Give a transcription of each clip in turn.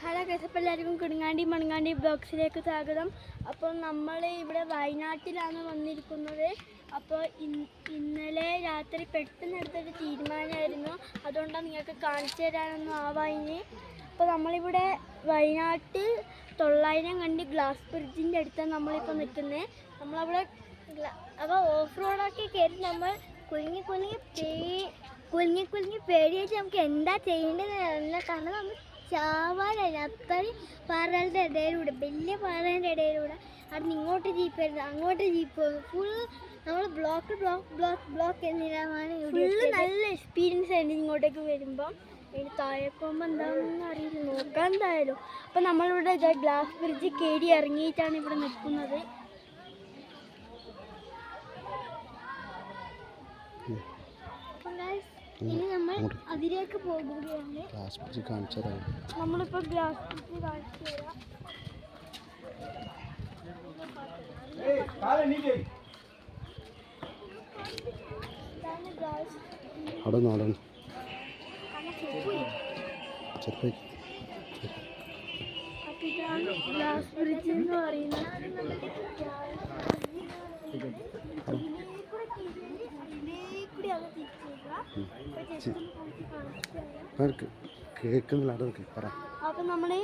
Hello guys, എല്ലാവർക്കും കുടുങ്ങാണ്ടി മണങ്ങാണ്ടി ബ്ലോഗ്സിലേക്ക് സ്വാഗതം. അപ്പോൾ നമ്മൾ ഇവിടെ വയനാട്ടിലാണ് വന്നിരിക്കുന്നത്. അപ്പോൾ ഇന്നലെ രാത്രി പെട്ടെന്ന് എടുത്തൊരു തീരുമാനമായിരുന്നു, അതുകൊണ്ടാണ് നിങ്ങൾക്ക് കാണിച്ചു തരാനൊന്നും ആവായിന്. അപ്പോൾ നമ്മളിവിടെ വയനാട്ട് 900 കണ്ടി ഗ്ലാസ് ബ്രിഡ്ജിൻ്റെ അടുത്താണ് നമ്മളിപ്പോൾ നിൽക്കുന്നത്. നമ്മളവിടെ അപ്പോൾ ഓഫ് റോഡൊക്കെ കയറി നമ്മൾ കുലുങ്ങി പേടിയായിട്ട് നമുക്ക് എന്താ ചെയ്യേണ്ടതെന്നല്ല. കാരണം നമ്മൾ ചാവാനായി അത്രയും പാറകളുടെ ഇടയിലൂടെ, വലിയ പാറേൻ്റെ ഇടയിലൂടെ അവിടെ ഇങ്ങോട്ട് ജീപ്പ് വരുന്നത്, അങ്ങോട്ട് ജീപ്പ് വന്നു. ഫുൾ നമ്മൾ ബ്ലോക്ക് എന്നിലാണ്. ഫുള്ള് നല്ല എക്സ്പീരിയൻസ് ആയിരുന്നു ഇങ്ങോട്ടേക്ക് വരുമ്പം. അതിന് താഴെ പോകുമ്പോൾ എന്താണെന്ന് അറിയില്ല, നോക്കാൻ എന്തായാലും. അപ്പം നമ്മളിവിടെ ഗ്ലാസ് ബ്രിഡ്ജ് കയറി ഇറങ്ങിയിട്ടാണ് ഇവിടെ നിൽക്കുന്നത്. ഇനി നമ്മൾ അതിലേക്ക് പോകുകയാണ്. നമ്മളിപ്പോൾ ഗ്ലാസ് ബ്രിഡ്ജ് കാണിച്ചു തരാം. ഗ്ലാസ് ബ്രിഡ്ജ് എന്ന് പറയുന്നത് അപ്പൊ നമ്മള്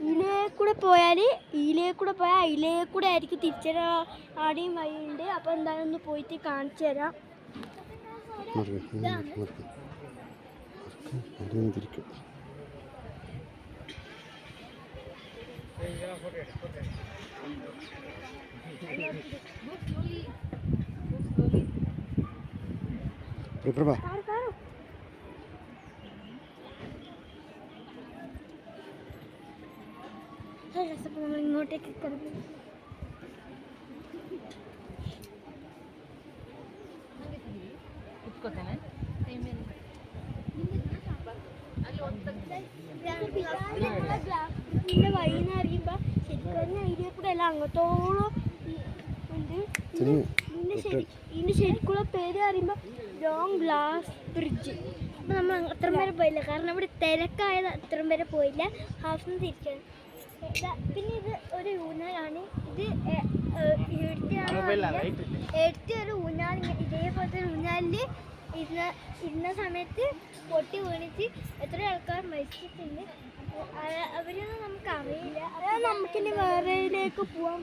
ഇതിലേക്കൂടെ പോയാൽ അതിലേക്കൂടെ ആയിരിക്കും തിരിച്ചടിയും വഴിയുണ്ട്. അപ്പൊ എന്തായാലും ഒന്ന് പോയിട്ട് കാണിച്ചു തരാം. നമ്മൾ ഇങ്ങോട്ടേക്ക് കിടന്നു. ഗ്ലാസിന്റെ വഴിന്ന് അറിയുമ്പോ ശരിക്കും ഐഡിയ കൂടെ അല്ല, അങ്ങോട്ടോളം ഉണ്ട്. ഇതിന്റെ ശരിക്കുള്ള പേര് അറിയുമ്പോ ലോങ് ഗ്ലാസ് ബ്രിഡ്ജ്. അപ്പൊ നമ്മൾ അത്രയും വരെ പോയില്ല, കാരണം ഇവിടെ തിരക്കായത് അത്രയും വരെ പോയില്ല. ഹാഫിന് തിരിച്ചാണ്. പിന്നെ ഇത് ഒരു ഊഞ്ഞാലാണ്. ഇത് എടുത്ത ഒരു ഊഞ്ഞാൽ, ഇതേപോലത്തെ ഒരു ഊഞ്ഞാലിൽ ഇരുന്ന സമയത്ത് പൊട്ടി വീണിച്ച് എത്ര ആൾക്കാർ മരിച്ചിട്ടുണ്ട്. അവരൊന്നും നമുക്ക് അറിയില്ല. നമുക്കിനി വേറെയിലേക്ക് പോകാൻ